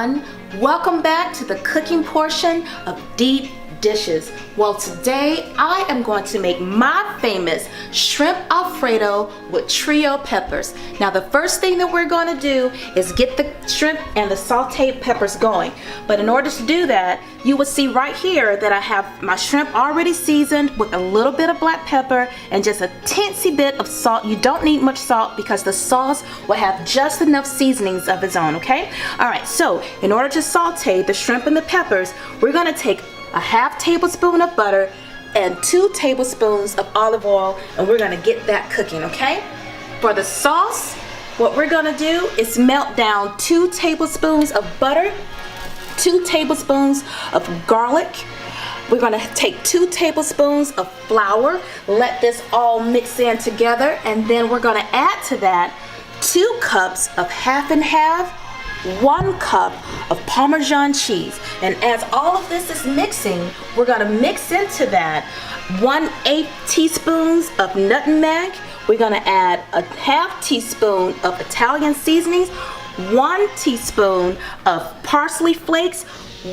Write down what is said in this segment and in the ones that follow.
everyone. Welcome back to the cooking portion of Deep Dishes. Well, today I am going to make my famous shrimp Alfredo with trio peppers. Now the first thing that we're going to do is get the shrimp and the sauteed peppers going. But in order to do that, you will see right here that I have my shrimp already seasoned with a little bit of black pepper and just a teensy bit of salt. You don't need much salt because the sauce will have just enough seasonings of its own, okay? Alright, so in order to saute the shrimp and the peppers, we're going to take a half tablespoon of butter and 2 tablespoons of olive oil, and we're gonna get that cooking, okay? For the sauce, what we're gonna do is melt down 2 tablespoons of butter, 2 tablespoons of garlic. We're gonna take 2 tablespoons of flour, let this all mix in together, and then we're gonna add to that 2 cups of half and half, 1 cup of Parmesan cheese. And as all of this is mixing, we're gonna mix into that 1/8 teaspoons of nutmeg. We're gonna add a half teaspoon of Italian seasonings, 1 teaspoon of parsley flakes,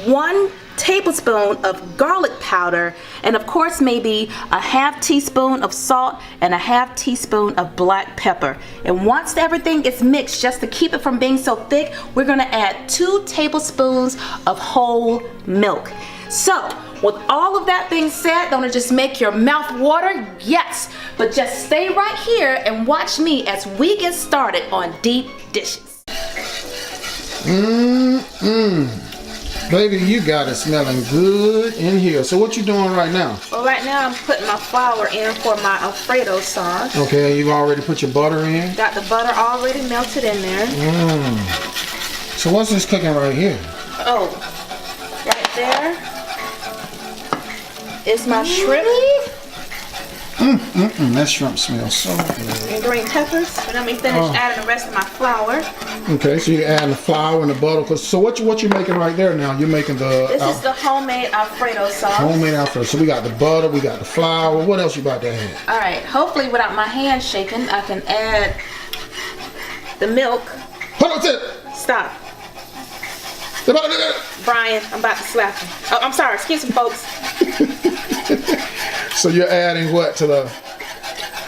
1 tablespoon of garlic powder, and of course maybe a half teaspoon of salt and a half teaspoon of black pepper. And once everything is mixed, just to keep it from being so thick, we're gonna add 2 tablespoons of whole milk. So with all of that being said, don't it just make your mouth water? Yes, but just stay right here and watch me as we get started on Deep Dishes. Baby, you got it smelling good in here. So what you doing right now? Well, right now I'm putting my flour in for my Alfredo sauce. Okay, you've already put your butter in? Got the butter already melted in there. So what's this cooking right here? Oh, right there is my shrimp. That shrimp smells so good. And green peppers. And let me finish adding the rest of my flour. Okay, so you're adding the flour and the butter. So what you making right there now? You're making the... This is the homemade Alfredo sauce. Homemade Alfredo. So we got the butter, we got the flour. What else you about to add? Alright, hopefully without my hand shaking, I can add the milk. Hold on, sit. Stop. Brian, I'm about to slap him. Oh, I'm sorry. Excuse me, folks. So you're adding what to the...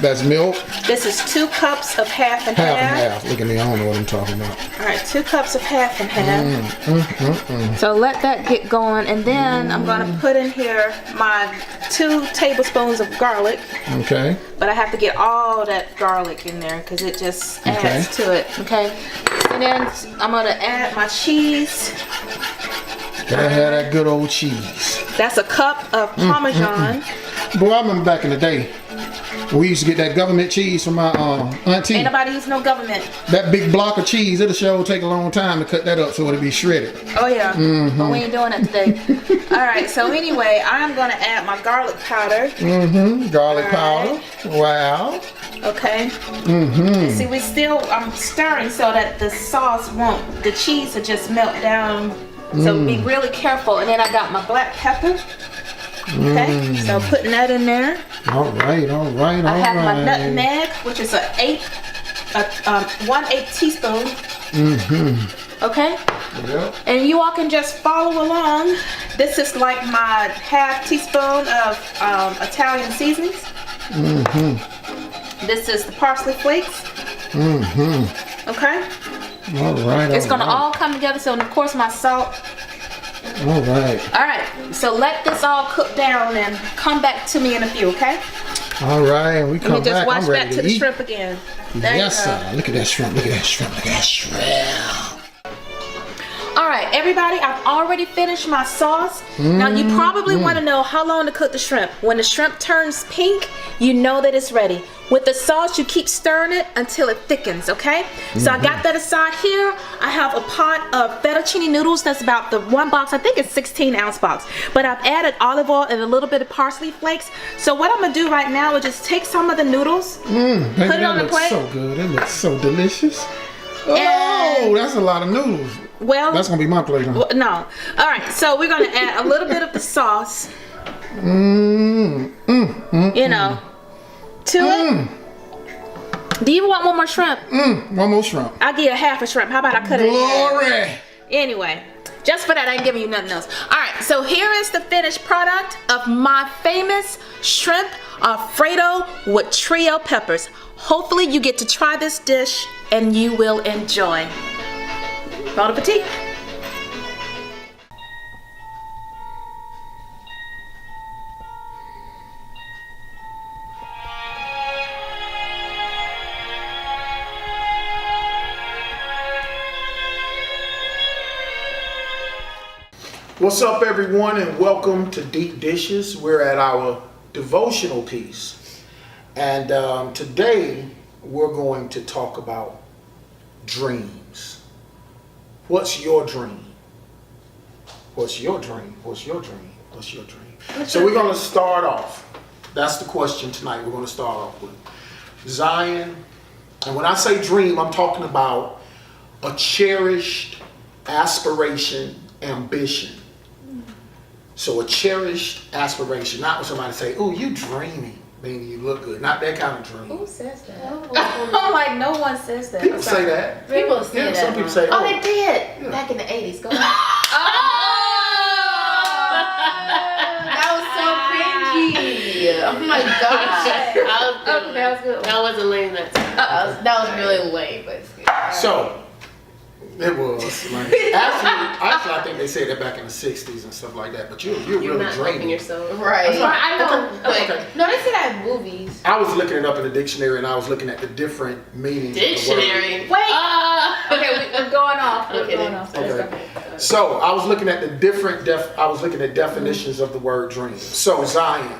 That's milk? This is 2 cups of half and half. Half and half. Look at me, I don't know what I'm talking about. Alright, 2 cups of half and half. So let that get going, and then I'm going to put in here my 2 tablespoons of garlic. Okay. But I have to get all that garlic in there because it just adds to it. Okay. And then I'm going to add my cheese. Gotta have that good old cheese. That's a cup of Parmesan. Boy, I remember back in the day, we used to get that government cheese from my auntie. Ain't nobody use no government. That big block of cheese, it'll sure take a long time to cut that up so it'll be shredded. Oh yeah, but we ain't doing that today. Alright, so anyway, I'm going to add my garlic powder. Garlic powder. Wow. Okay. See, I'm stirring so that the sauce won't, the cheese will just melt down. So be really careful. And then I got my black pepper. Okay, so putting that in there. All right. I have my nutmeg, which is 1/8 teaspoon. Okay. Yep. And you all can just follow along. This is like my half teaspoon of Italian seasonings. This is the parsley flakes. Okay. All right. It's gonna all come together. So, and of course, my salt. All right. Alright, so let this all cook down and come back to me in a few, okay? All right, we come back. Let me just wash I'm ready back to the shrimp again. There yes, sir. Look at that shrimp. Look at that shrimp. Look at that shrimp. Alright, everybody, I've already finished my sauce. Now, you probably want to know how long to cook the shrimp. When the shrimp turns pink, you know that it's ready. With the sauce, you keep stirring it until it thickens, okay? So I got that aside here. I have a pot of fettuccine noodles. That's about the 1 box. I think it's 16-ounce box. But I've added olive oil and a little bit of parsley flakes. So what I'm going to do right now is just take some of the noodles, put it on the plate. So good. It looks so delicious. Oh, that's a lot of noodles. Well, that's going to be my plate, huh? No. All right, so we're going to add a little bit of the sauce. You know, to it. Do you want one more shrimp? One more shrimp. I'll give you a half a shrimp. How about I cut it in half? Glory. Anyway, Just for that, I ain't giving you nothing else. All right, so here is the finished product of my famous shrimp Alfredo with trio peppers. Hopefully you get to try this dish and you will enjoy. Bon appetit. What's up, everyone, and welcome to Deep Dishes. We're at our devotional piece, and today we're going to talk about dreams. What's your dream? What's your dream? What's your dream? What's your dream? So we're going to start off. That's the question tonight. We're going to start off with Zion. And when I say dream, I'm talking about a cherished aspiration, ambition. So a cherished aspiration, not when somebody say, "Ooh, you dreamy," meaning you look good. Not that kind of dream. Who says that? I'm like, no one says that. People say that. People say that. Some people say, oh, they did back in the 80s. Go ahead. That was so cringy. Oh my gosh. That was good. That wasn't lame that time. That was really lame, but it's good. So it was. Like, actually, I think they said that back in the '60s and stuff like that. But you're really not helping dreaming. yourself. Right. I know. Okay. No, they say that in movies. I was looking it up in the dictionary, and I was looking at the different meanings. Dictionary. Of the word. Okay, we're going off. We're Okay, going off. Okay. So I was looking at the different I was looking at definitions of the word dream. So Zion,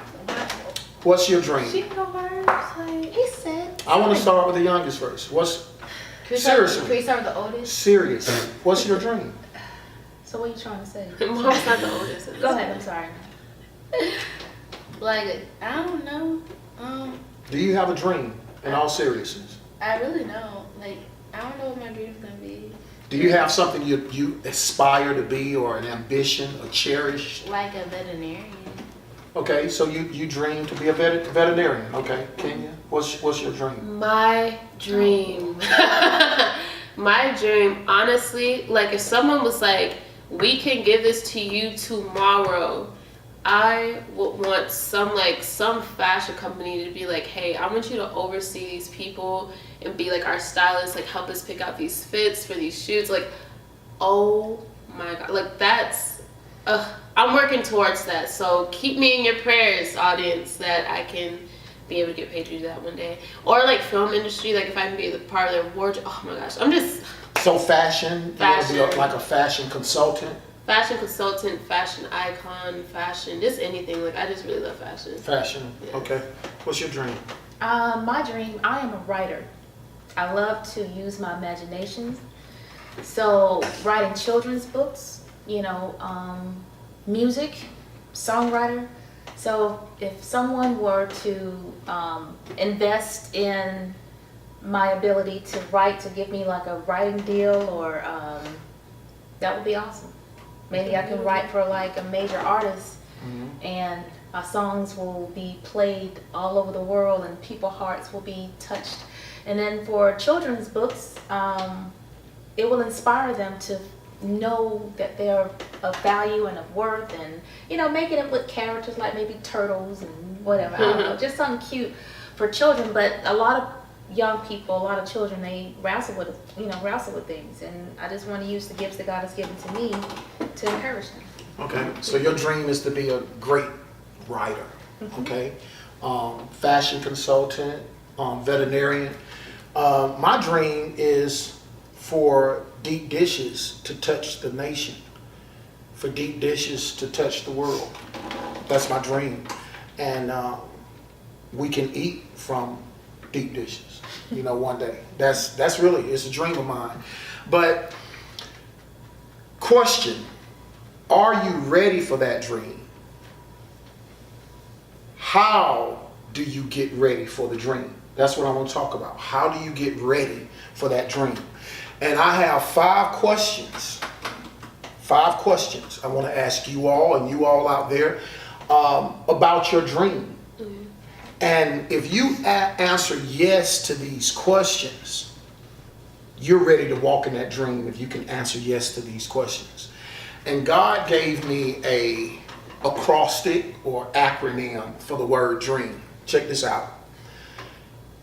what's your dream? She can go first. He said. I want to start with the youngest first. Seriously. Can we start with the oldest? Serious. What's your dream? So what are you trying to say? Mom's not the oldest. Go ahead. I'm sorry. Like, I don't know. Do you have a dream in all seriousness? I really don't. Like, I don't know what my dream's gonna be. Do you have something you aspire to be, or an ambition, or cherish? Like a veterinarian. Okay, so you dream to be a veterinarian. Okay, Kenya, what's your dream? My dream. My dream, honestly, like if someone was like, "We can give this to you tomorrow," I would want some fashion company to be like, "Hey, I want you to oversee these people and be like our stylist, like help us pick out these fits for these shoots." Like, oh my God, like that's, I'm working towards that. So keep me in your prayers, audience, that I can be able to get paid to do that one day. Or like film industry, like if I can be the part of their wardrobe. Oh my gosh, I'm just. So fashion. You want to be like a fashion consultant? Fashion consultant, fashion icon, fashion, just anything. Like I just really love fashion. Fashion. Yeah. Okay. What's your dream? My dream, I am a writer. I love to use my imagination. So writing children's books, music, songwriter. So if someone were to invest in my ability to write, to give me like a writing deal, or that would be awesome. Maybe I can write for like a major artist, and our songs will be played all over the world and people's hearts will be touched. And then for children's books, it will inspire them to know that they're of value and of worth, and making it with characters like maybe turtles and whatever. I don't know, just something cute for children. But a lot of young people, a lot of children, they wrestle with things, and I just want to use the gifts that God has given to me to encourage them. Okay, so your dream is to be a great writer. Okay, fashion consultant, veterinarian. My dream is for Deep Dishes to touch the nation, for Deep Dishes to touch the world. That's my dream, and we can eat from Deep Dishes, one day. That's really, it's a dream of mine. But question, are you ready for that dream? How do you get ready for the dream? That's what I want to talk about. How do you get ready for that dream? And I have 5 questions. 5 questions I want to ask you all, and you all out there, about your dream. And if you answer yes to these questions, you're ready to walk in that dream if you can answer yes to these questions. And God gave me a acrostic or acronym for the word dream. Check this out.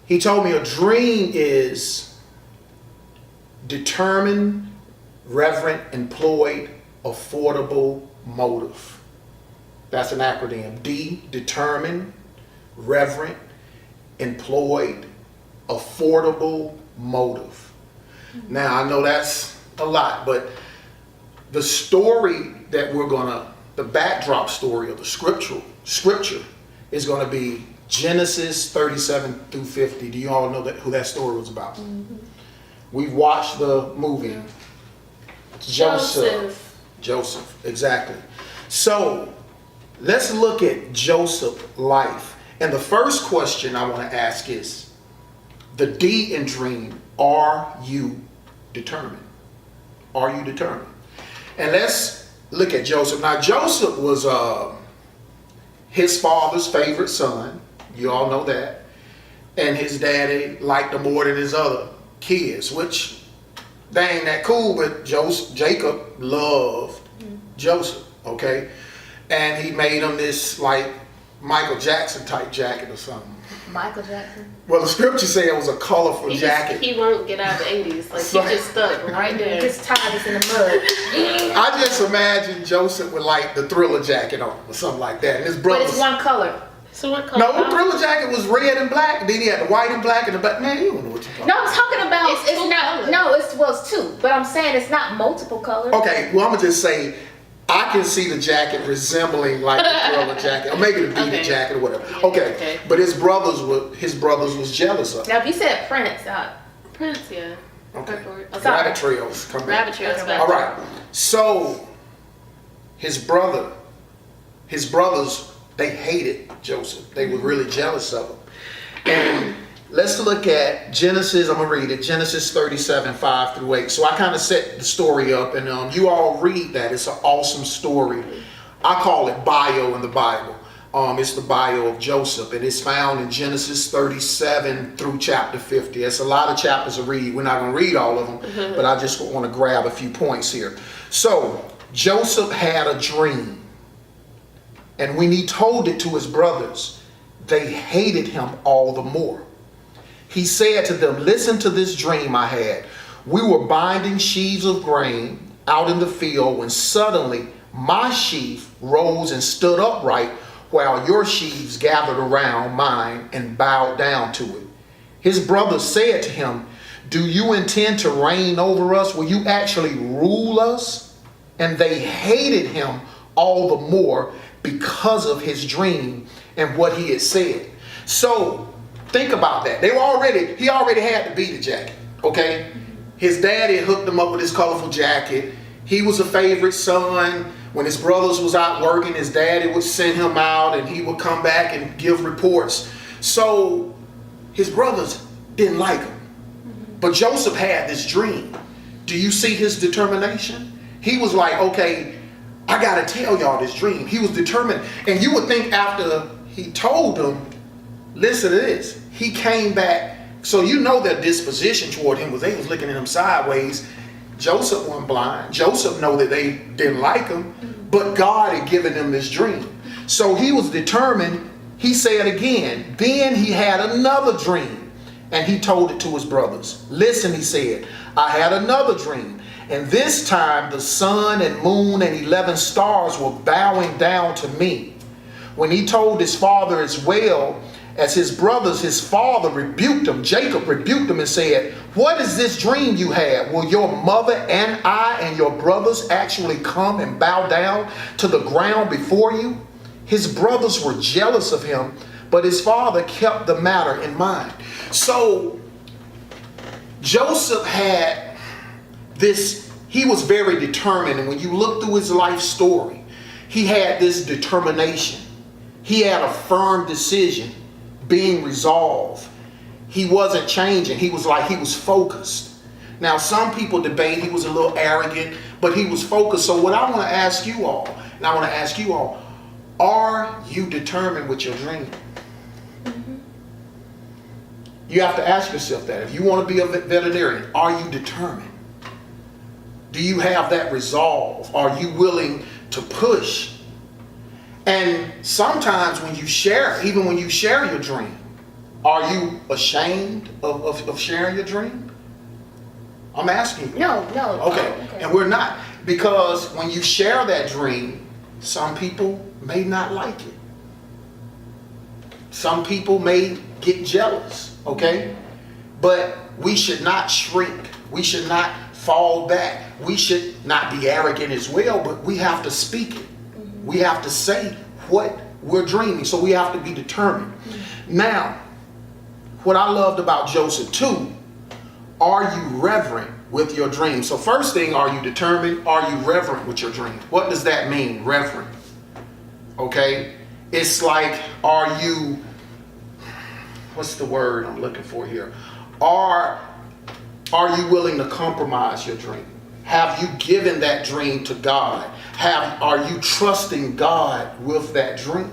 He told me a dream is determined, reverent, employed, affordable motive. That's an acronym. D, determined, reverent, employed, affordable motive. Now, I know that's a lot, but the story that the backdrop story of the scripture is going to be Genesis 37 through 50. Do you all know who that story was about? Mm-hmm. We've watched the movie. Joseph, exactly. So let's look at Joseph's life. And the first question I want to ask is, the D in dream, are you determined? Are you determined? And let's look at Joseph. Now, Joseph was his father's favorite son. You all know that. And his daddy liked him more than his other kids, which they ain't that cool, but Jacob loved Joseph, okay? And he made him this like Michael Jackson type jacket or something. Michael Jackson? Well, the scripture said it was a colorful jacket. He won't get out of the 80s. Like, he just stuck right there. Just tied us in the mud. I just imagine Joseph with like the Thriller jacket on or something like that. And his brother. But it's one color. So what color? No, the Thriller jacket was red and black. Then he had the white and black and the black. Man, you don't know what you're talking about. No, I'm talking about It's two colors. No, it's two. But I'm saying it's not multiple colors. Okay, well, I'm going to just say, I can see the jacket resembling like the Thriller jacket, or maybe the beaded jacket or whatever. Yeah, okay, but his brothers was jealous of him. Now, if you said Prince, Prince, yeah. Okay. Oh, Rabbit trails come back. Rabbit trails. Okay. All right. So his brothers, they hated Joseph. They were really jealous of him. And let's look at Genesis. I'm going to read it. Genesis 37, 5 through 8. So I kind of set the story up, and you all read that. It's an awesome story. I call it bio in the Bible. It's the bio of Joseph, and it's found in Genesis 37 through chapter 50. It's a lot of chapters to read. We're not going to read all of them, but I just want to grab a few points here. So Joseph had a dream. And when he told it to his brothers, they hated him all the more. He said to them, listen to this dream I had. We were binding sheaves of grain out in the field when suddenly my sheaf rose and stood upright while your sheaves gathered around mine and bowed down to it. His brothers said to him, do you intend to reign over us? Will you actually rule us? And they hated him all the more because of his dream and what he had said. So think about that. He already had the beaded jacket, okay? His daddy hooked him up with his colorful jacket. He was a favorite son. When his brothers was out working, his daddy would send him out and he would come back and give reports. So his brothers didn't like him. But Joseph had this dream. Do you see his determination? He was like, okay, I got to tell y'all this dream. He was determined. And you would think after he told them, listen to this. He came back. So you know their disposition toward him was they was looking at him sideways. Joseph wasn't blind. Joseph know that they didn't like him. But God had given him this dream. So he was determined. He said again. Then he had another dream. And he told it to his brothers. Listen, he said, I had another dream. And this time the sun and moon and 11 stars were bowing down to me. When he told his father as well as his brothers, his father rebuked him. Jacob rebuked him and said, what is this dream you had? Will your mother and I and your brothers actually come and bow down to the ground before you? His brothers were jealous of him, but his father kept the matter in mind. So Joseph had this, he was very determined. And when you look through his life story, he had this determination. He had a firm decision, being resolved. He wasn't changing. He was focused. Now, some people debate he was a little arrogant, but he was focused. So what I want to ask you all, are you determined with your dream? You have to ask yourself that. If you want to be a veterinarian, are you determined? Do you have that resolve? Are you willing to push? And sometimes when you share, even when you share your dream, are you ashamed of sharing your dream? I'm asking you. No. Okay. And we're not. Because when you share that dream, some people may not like it. Some people may get jealous, okay? But we should not shrink. We should not fall back. We should not be arrogant as well, but we have to speak it. We have to say what we're dreaming. So we have to be determined. Now, what I loved about Joseph too, are you reverent with your dream? So first thing, are you determined? Are you reverent with your dream? What does that mean, reverent? Okay? It's like, are you, what's the word I'm looking for here? Are you willing to compromise your dream? Have you given that dream to God? Are you trusting God with that dream?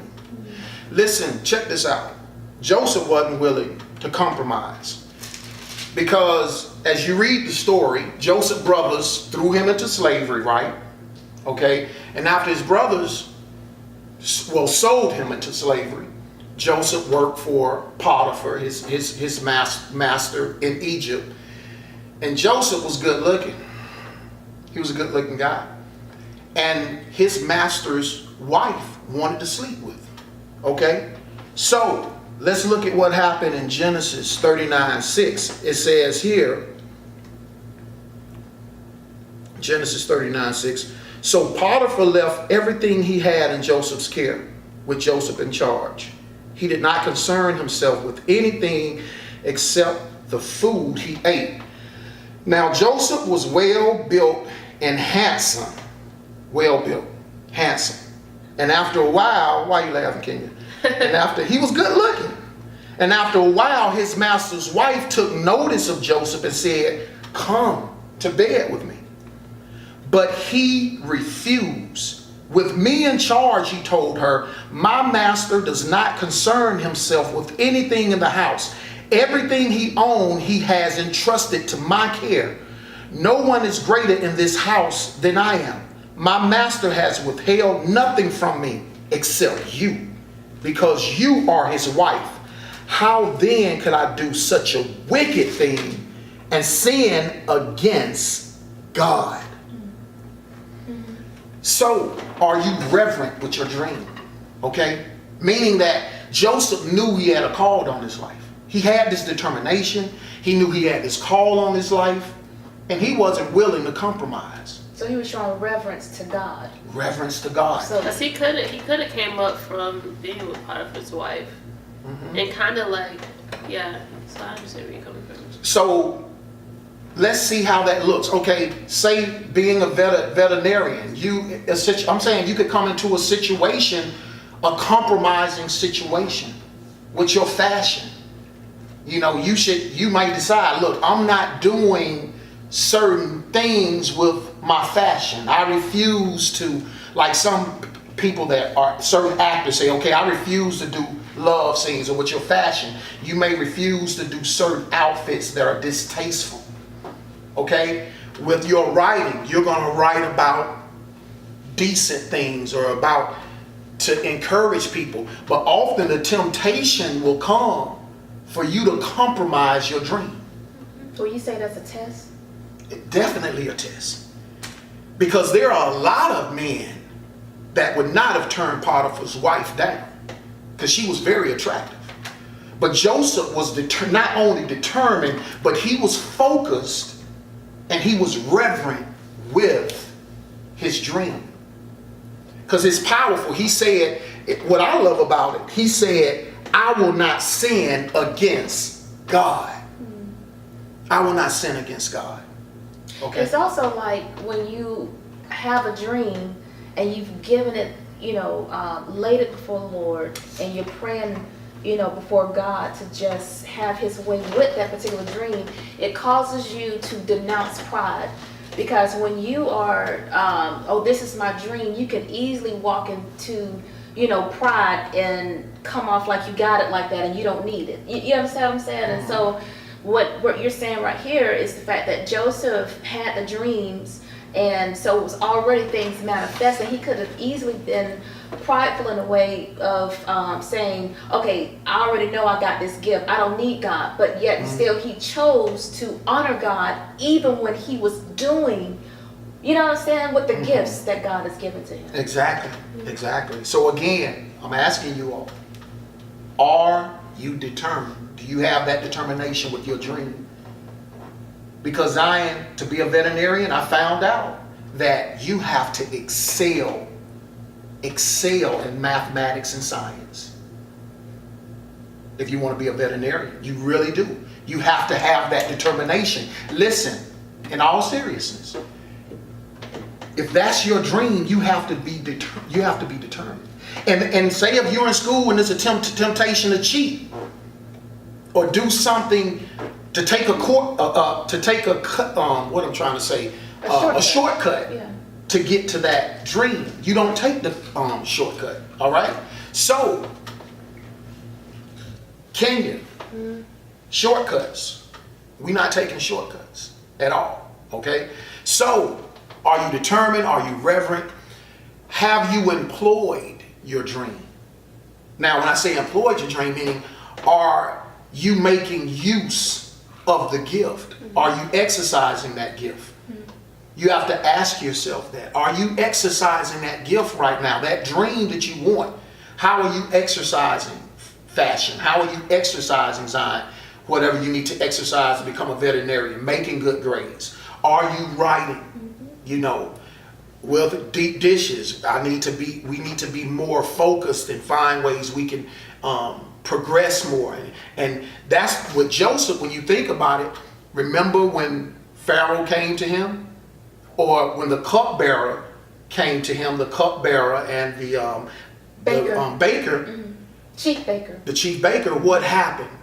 Listen, check this out. Joseph wasn't willing to compromise. Because as you read the story, Joseph's brothers threw him into slavery, right? Okay? And after his brothers, sold him into slavery, Joseph worked for Potiphar, his master in Egypt. And Joseph was good looking. He was a good looking guy. And his master's wife wanted to sleep with him. Okay? So, let's look at what happened in Genesis 39:6. It says here, Genesis 39:6. So Potiphar left everything he had in Joseph's care, with Joseph in charge. He did not concern himself with anything except the food he ate. Now Joseph was well built and handsome. Well built, handsome. And after a while, why are you laughing, Kenya? And after, he was good looking. And after a while, his master's wife took notice of Joseph and said, "Come to bed with me." But he refused. "With me in charge," he told her, "my master does not concern himself with anything in the house. Everything he owned, he has entrusted to my care. No one is greater in this house than I am. My master has withheld nothing from me except you, because you are his wife. How then could I do such a wicked thing and sin against God?" So, are you reverent with your dream? Okay? Meaning that Joseph knew he had a call on his life. He had this determination. He knew he had this call on his life. And he wasn't willing to compromise. So he was showing reverence to God. Reverence to God. So Because he could have came up from being with Potiphar's wife. And kind of like, yeah. So I understand where you're coming from. So let's see how that looks. Okay, say being a veterinarian, I'm saying you could come into a situation, a compromising situation with your fashion. You know, you might decide, look, I'm not doing certain things with my fashion. I refuse to, like some people that are certain actors say, okay, I refuse to do love scenes. Or with your fashion, you may refuse to do certain outfits that are distasteful. Okay? With your writing, you're going to write about decent things or about to encourage people. But often the temptation will come for you to compromise your dream. will you say that's a test? Definitely a test. Because there are a lot of men that would not have turned Potiphar's wife down, because she was very attractive. But Joseph was not only determined, but he was focused and he was reverent with his dream. Because it's powerful. He said, what I love about it, he said, "I will not sin against God." I will not sin against God. Okay. It's also like when you have a dream and you've given it, laid it before the Lord, and you're praying, before God to just have his way with that particular dream. It causes you to denounce pride. Because when you are, this is my dream, you can easily walk into, pride and come off like you got it like that and you don't need it. You understand what I'm saying? And so what you're saying right here is the fact that Joseph had the dreams And so it was already things manifesting. He could have easily been prideful in a way of saying, okay, I already know I got this gift. I don't need God. But yet still he chose to honor God even when he was doing, you know what I'm saying, with the gifts that God has given to him. Exactly. Exactly. So again, I'm asking you all, are you determined? Do you have that determination with your dream? Because Zion, to be a veterinarian, I found out that you have to excel in mathematics and science. If you want to be a veterinarian, you really do. You have to have that determination. Listen, in all seriousness, if that's your dream, you have to be determined. And say if you're in school and there's a temptation to cheat or do something to take a shortcut Yeah. to get to that dream. You don't take the shortcut. All right. So, Kenya, shortcuts. We're not taking shortcuts at all. Okay. So, are you determined? Are you reverent? Have you employed your dream? Now, when I say employed your dream, meaning are you making use of the gift? Are you exercising that gift? You have to ask yourself that. Are you exercising that gift right now? That dream that you want. How are you exercising fashion? How are you exercising Zion? Whatever you need to exercise to become a veterinarian, making good grades. Are you writing? You know, with deep dishes, we need to be more focused and find ways we can progress more. And that's what Joseph, when you think about it, remember when Pharaoh came to him? Or when the cupbearer came to him, the cupbearer and the baker, Chief baker. the chief baker, what happened?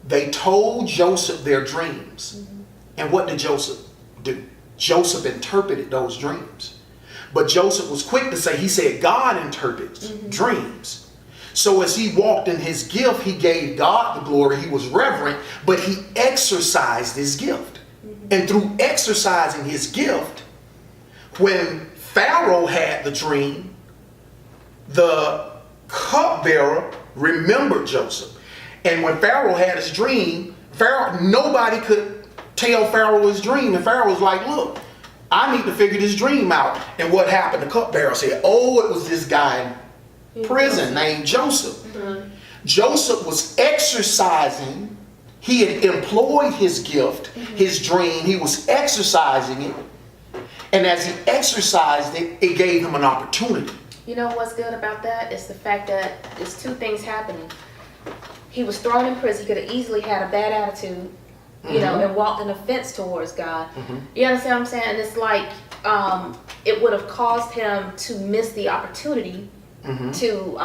They told Joseph their dreams. And what did Joseph do? Joseph interpreted those dreams. But Joseph was quick to say, he said, God interprets dreams. So as he walked in his gift, he gave God the glory. He was reverent, but he exercised his gift. And through exercising his gift, when Pharaoh had the dream, the cupbearer remembered Joseph. And when Pharaoh had his dream, nobody could tell Pharaoh his dream. And Pharaoh was like, look, I need to figure this dream out. And what happened? The cupbearer said, oh, it was this guy in prison named Joseph. Joseph was exercising. He had employed his gift, his dream. He was exercising it. And as he exercised it, it gave him an opportunity. You know what's good about that is the fact that there's two things happening. He was thrown in prison. He could have easily had a bad attitude, you know, and walked an offense towards God. You understand what I'm saying? And it's like it would have caused him to miss the opportunity to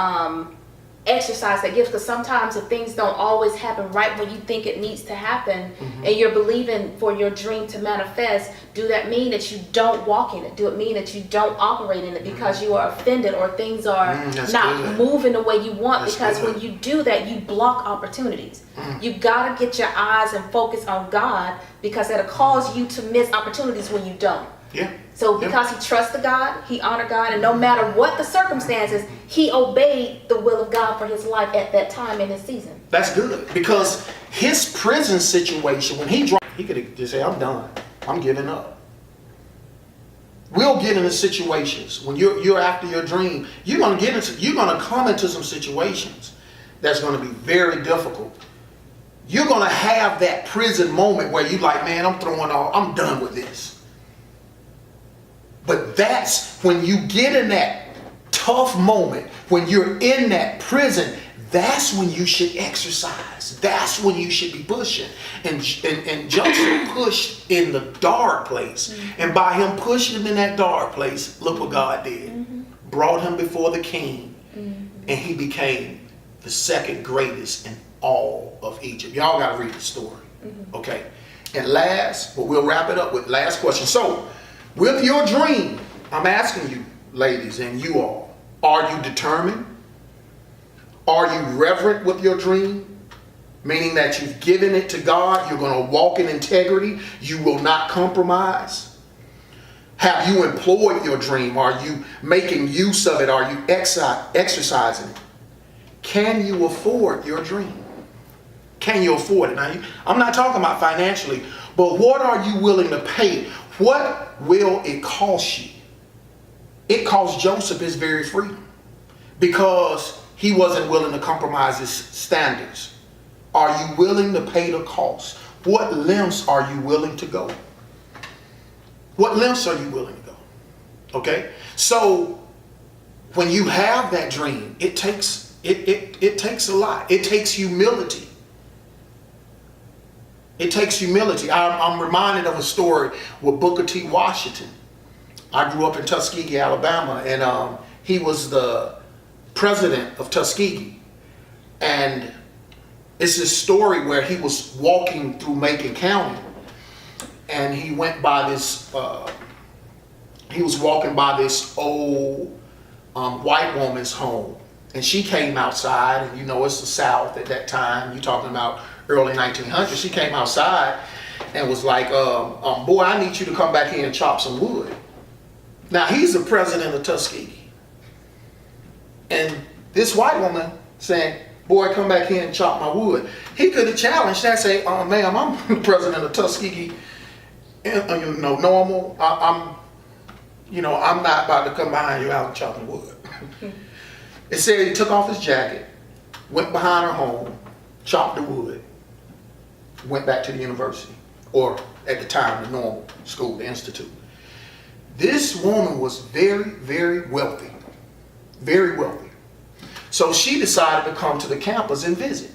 exercise that gift, because sometimes if things don't always happen right when you think it needs to happen, and you're believing for your dream to manifest, do that mean that you don't walk in it? Do it mean that you don't operate in it because you are offended or things are not moving the way you want? Because when you do that, you block opportunities. You gotta get your eyes and focus on God, because it'll cause you to miss opportunities when you don't. So because he trusted God, he honored God, and no matter what the circumstances, he obeyed the will of God for his life at that time in his season. That's good, because his prison situation, when he dropped, he could have just said, I'm done. I'm giving up. We'll get into situations when you're after your dream. You're gonna come into some situations that's gonna be very difficult. You're gonna have that prison moment where you're like, man, I'm done with this. But that's when you get in that tough moment, when you're in that prison, that's when you should exercise. That's when you should be pushing. And Joseph pushed in the dark place. And by him pushing him in that dark place, look what God did. Brought him before the king. And he became the second greatest in all of Egypt. Y'all got to read the story. Okay. And last, but we'll wrap it up with last question. So, with your dream, I'm asking you, ladies, and you all, are you determined? Are you reverent with your dream? Meaning that you've given it to God, you're going to walk in integrity, you will not compromise. Have you employed your dream? Are you making use of it? Are you exercising it? Can you afford your dream? Can you afford it? Now, I'm not talking about financially, but what are you willing to pay? What will it cost you? It cost Joseph his very freedom because he wasn't willing to compromise his standards. Are you willing to pay the cost? What lengths are you willing to go? What lengths are you willing to go? Okay? So when you have that dream, it takes a lot. It takes humility. It takes humility. I'm reminded of a story with Booker T. Washington. I grew up in Tuskegee, Alabama, and he was the president of Tuskegee. And it's this story where he was walking through Macon County, and he went by this, he was walking by this old white woman's home. And she came outside, and you know, it's the South at that time. You're talking about early 1900s. She came outside and was like, boy, I need you to come back here and chop some wood. Now, he's the president of Tuskegee. And this white woman saying, boy, come back here and chop my wood. He could have challenged that, say, ma'am, I'm the president of Tuskegee. And, you know, normal. I'm not about to come behind you out and chopping wood. It said he took off his jacket, went behind her home, chopped the wood, went back to the university, or at the time, the normal school, the institute. This woman was very, very wealthy. Very wealthy. So she decided to come to the campus and visit.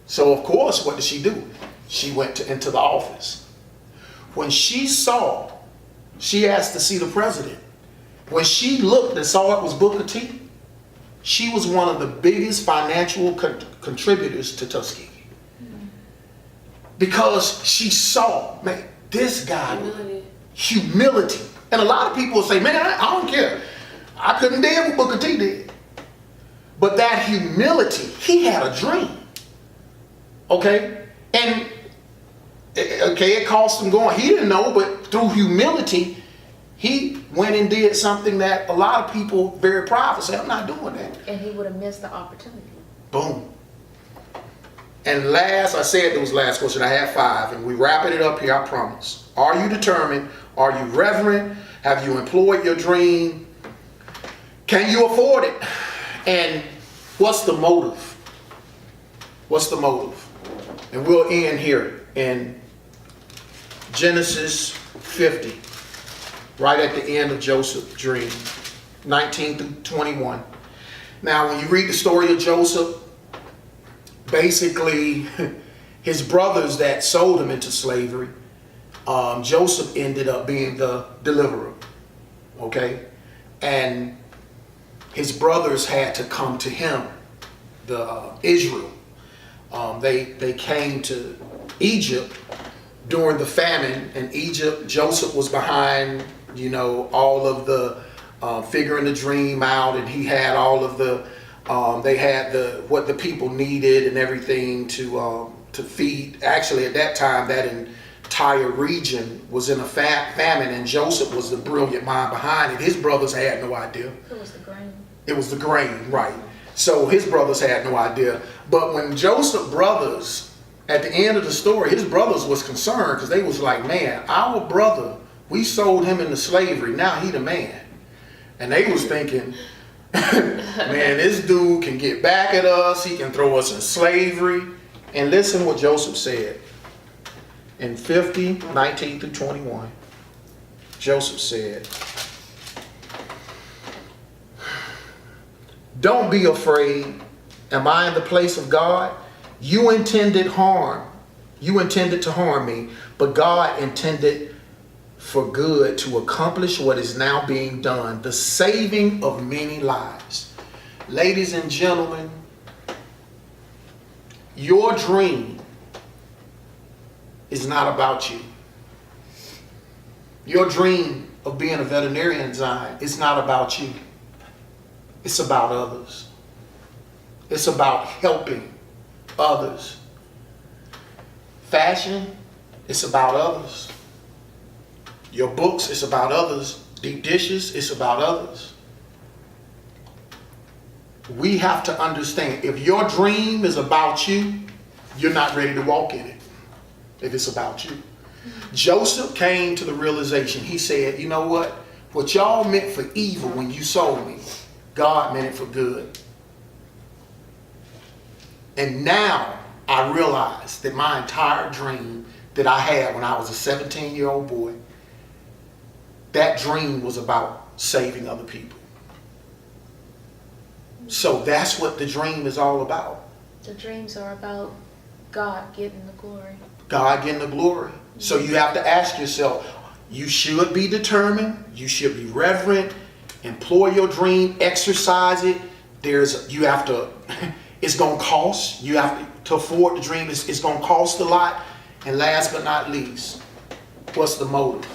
So of course, what did she do? She went into the office. When she asked to see the president. When she looked and saw it was Booker T, she was one of the biggest financial contributors to Tuskegee. Because she saw, man, this guy, humility. And a lot of people will say, man, I don't care. I couldn't dare what Booker T did. But that humility, he had a dream. Okay? And, it cost him going. He didn't know, but through humility, he went and did something that a lot of people very proud say, I'm not doing that. And he would have missed the opportunity. Boom. And last, I said those last questions. I had 5, and we wrapping it up here, I promise. Are you determined? Are you reverent? Have you employed your dream? Can you afford it? And what's the motive? What's the motive? And we'll end here in Genesis 50, right at the end of Joseph's dream, 19 through 21. Now, when you read the story of Joseph, basically, his brothers that sold him into slavery, Joseph ended up being the deliverer, okay? And his brothers had to come to him, Israel. They came to Egypt during the famine, and Joseph was behind, all of the figuring the dream out, and he had all of the, they had what the people needed and everything to feed. Actually, at that time, that entire region was in a famine, and Joseph was the brilliant mind behind it. His brothers had no idea. It was the grain. It was the grain, right. So his brothers had no idea. But when Joseph's brothers, at the end of the story, his brothers was concerned because they was like, man, our brother, we sold him into slavery. Now he the man. And they was thinking, man, this dude can get back at us. He can throw us in slavery. And listen what Joseph said. In 50, 19 through 21, Joseph said, don't be afraid. Am I in the place of God? You intended harm. You intended to harm me, but God intended for good to accomplish what is now being done, the saving of many lives. Ladies and gentlemen, your dream is not about you. Your dream of being a veterinarian, Zion, is not about you. It's about others. It's about helping others. Fashion, it's about others. Your books, it's about others. Deep dishes, it's about others. We have to understand, if your dream is about you, you're not ready to walk in it. If it's about you. Joseph came to the realization, he said, you know what y'all meant for evil when you sold me, God meant it for good. And now I realize that my entire dream that I had when I was a 17-year-old boy, that dream was about saving other people. So that's what the dream is all about. The dreams are about God getting the glory. God getting the glory. So you have to ask yourself, you should be determined, you should be reverent, employ your dream, exercise it. You have to, it's going to cost. You have to afford the dream. It's going to cost a lot. And last but not least, what's the motive?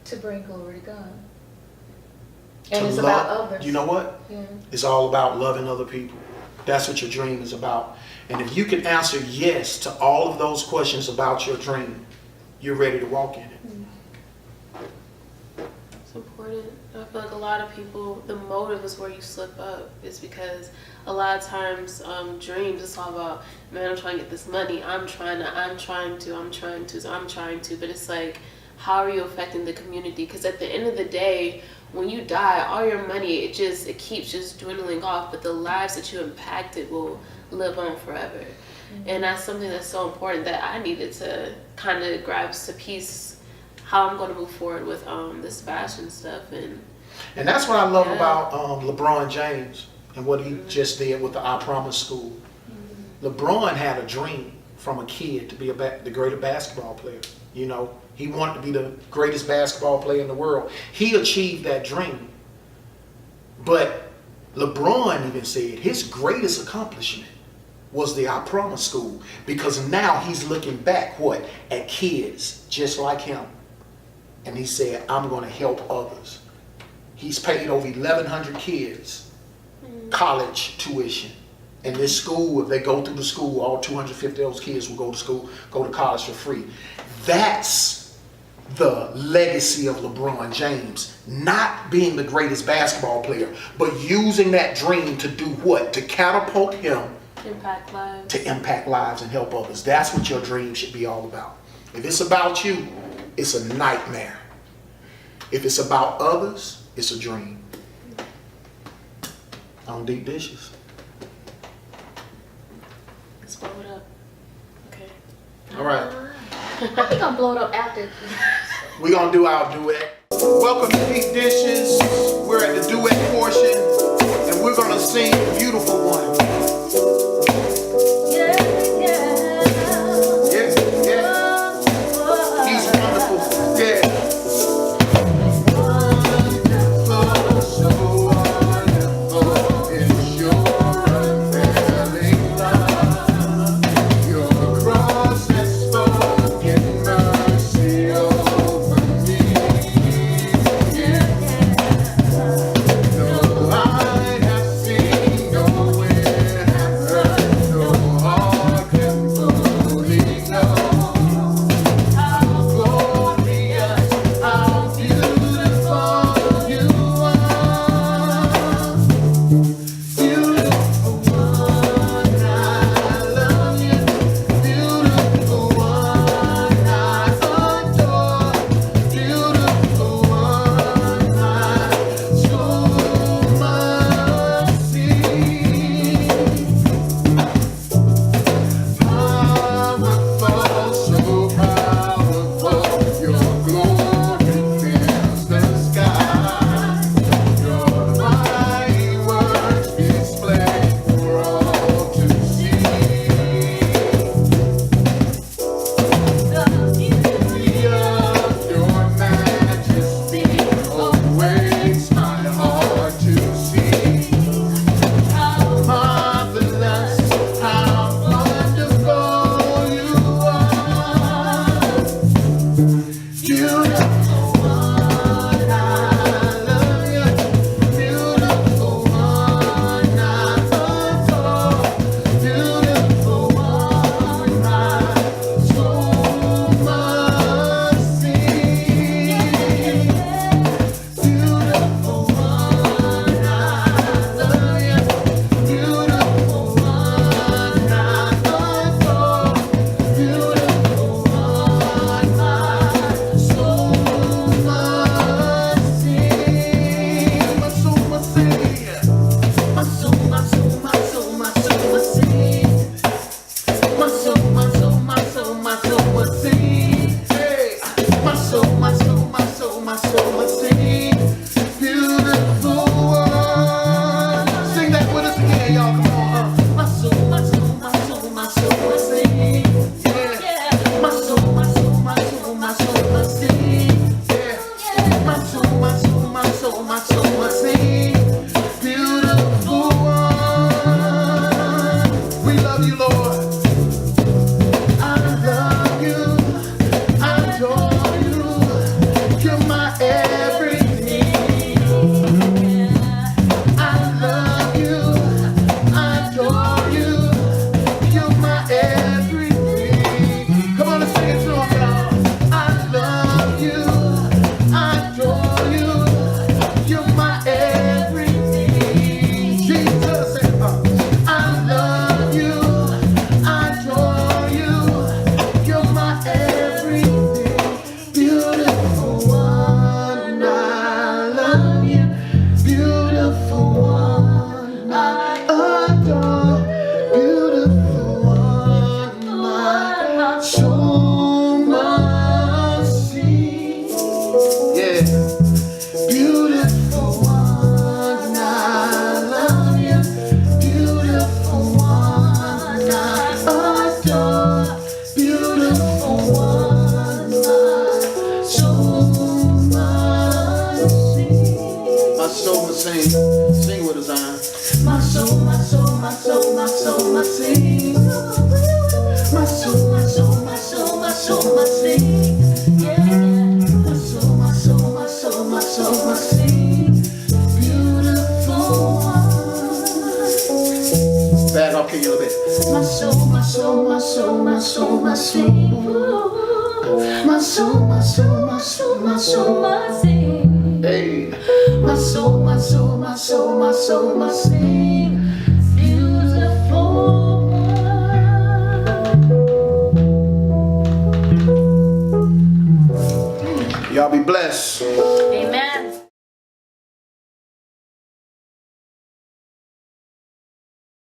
To bring glory to God. And To it's love, about others. you know what? Yeah. It's all about loving other people. That's what your dream is about. And if you can answer yes to all of those questions about your dream, you're ready to walk in it. It's important. I feel like a lot of people, the motive is where you slip up. It's because a lot of times dreams, it's all about, man, I'm trying to get this money. I'm trying to. But it's like, how are you affecting the community? Because at the end of the day, when you die, all your money, it keeps just dwindling off. But the lives that you impacted will live on forever. Mm-hmm. And that's something that's so important that I needed to kind of grasp a piece how I'm going to move forward with this fashion stuff. And that's what I love about LeBron James and what he just did with the I Promise School. Mm-hmm. LeBron had a dream from a kid to be the greatest basketball player. You know, he wanted to be the greatest basketball player in the world. He achieved that dream. But LeBron even said his greatest accomplishment was the I Promise School, because now he's looking back at kids just like him. And he said, I'm going to help others. He's paid over 1,100 kids college tuition. And this school, if they go through the school, all 250 of those kids will go to college for free. That's the legacy of LeBron James. Not being the greatest basketball player, but using that dream to do what? To catapult him. Impact lives. To impact lives and help others. That's what your dream should be all about. If it's about you, it's a nightmare. If it's about others, it's a dream. On Deep Dishes. Let's blow it up. Okay. All right. How we gonna blow it up after? We're going to do our duet. Welcome to Deep Dishes. We're at the duet portion, and we're going to sing the beautiful one. Yeah. He's wonderful. Yeah. No beautiful one, I adore. Beautiful one, my soul must see. Yeah. Beautiful one, I love you. Beautiful one, I adore. Beautiful one, my soul must sing. My soul must sing. Sing with us, Zion. My soul, my soul, my soul, my soul must sing. My soul, my soul, my soul, my soul must sing. Yeah, yeah. My soul, my soul, my soul, my soul must sing. Beautiful one. Back up, can you a little bit? My soul, my soul, my soul, my soul must sing. My soul, my soul, my soul, my soul must sing. Hey. My soul, my soul, my soul, my soul must sing. Beautiful one. Y'all be blessed. Amen.